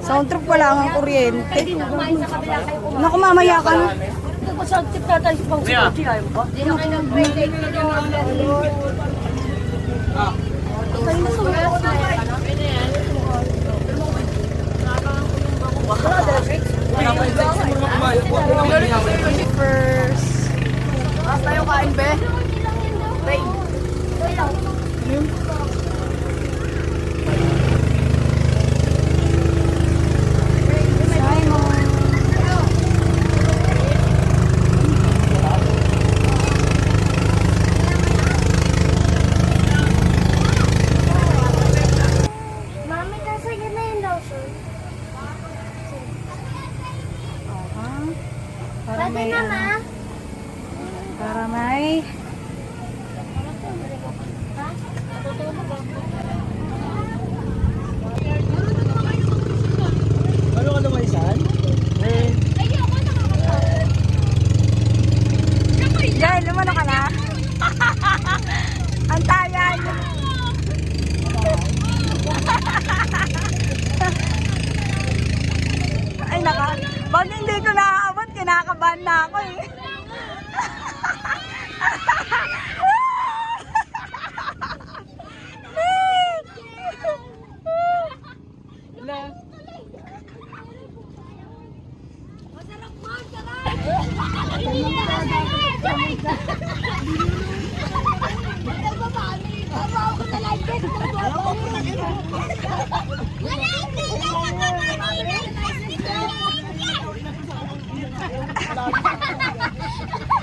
Sound trip wala ang kuryente. Naku, mamaya ka na. Sound trip na tayo pang sumunod. Ayaw ba? First. Tayo kain, be? Mami, nasa gina yung lotion. Para Pwede may, na, ma. para may, Ano ka lumaisan? Girl, lumano ka na? Antayan! Ay naka, pag hindi ko naaabot, kinakabahan na ako eh.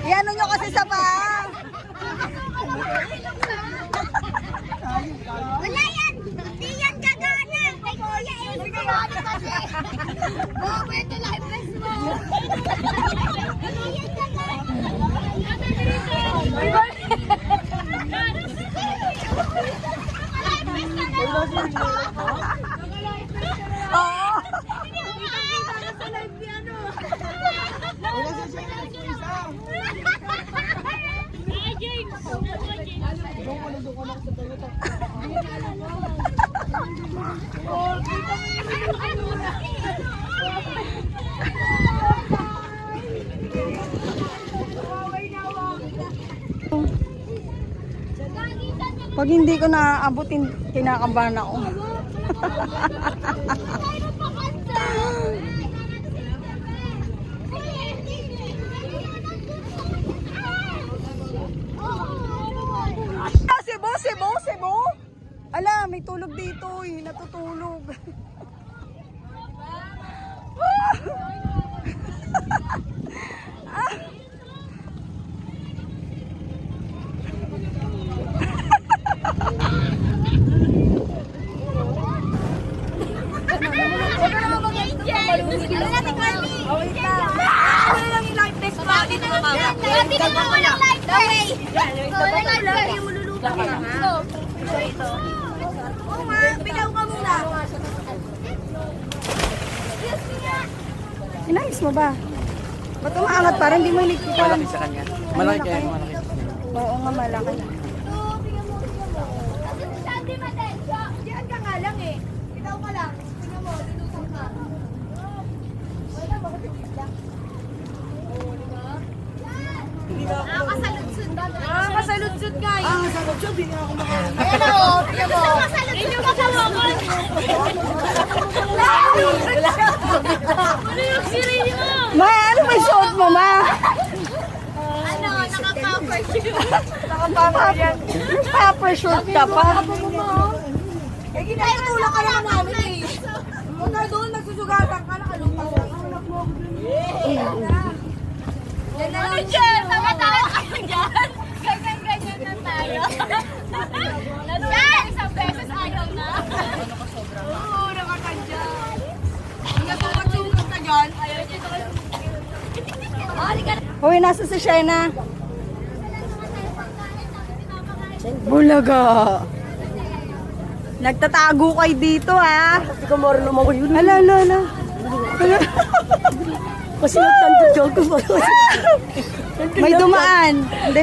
Iano nyo kasi sa paa. Wala yan! Di yan gagana! Kay kuya eh! Gagana kasi! Oh, ito live press mo! Wala yan gagana! Oo. Pag hindi ko naaabutin, kinakabahan ako. Cebu! Ala, may tulog dito eh. Natutulog. Inayos mo ba? Ba't umaangat parang hindi mo inikita? Malaki sa kanya. Malaki kaya, malaki. Oo nga, malaki. Diyan ka nga lang eh. Ikaw ka lang. Tingnan mo, lulutok ka. Wala, bakit lang? Nakakasaludsud ba? Nakakasaludsud nga eh. Saludsud, hindi nga ako makain. Ayan o, tingnan mo. Inyo ka sa wakon. Ano yung sirili mo? Ma, ano may suot mo, ma? Ano, naka-cover you. Nakapapa yan. Proper short ka pa. Eh, ginatulak ka naman namin eh. Muna doon, nagsusugatan ka, nakalutang ka. Yan na lang. Sama-sama kayo dyan. Ganyan-ganyan na tayo. Yan! Isang beses ayaw na. Oo, nakakadyan. Nagkakatulog ka dyan. Ayaw niya ito. Hoy, nasa si Shena. Bulaga. Nagtatago kayo dito, ha? Hindi ka marunong ako yun. Ala. Kasi nagtandod ako. May dumaan. Hindi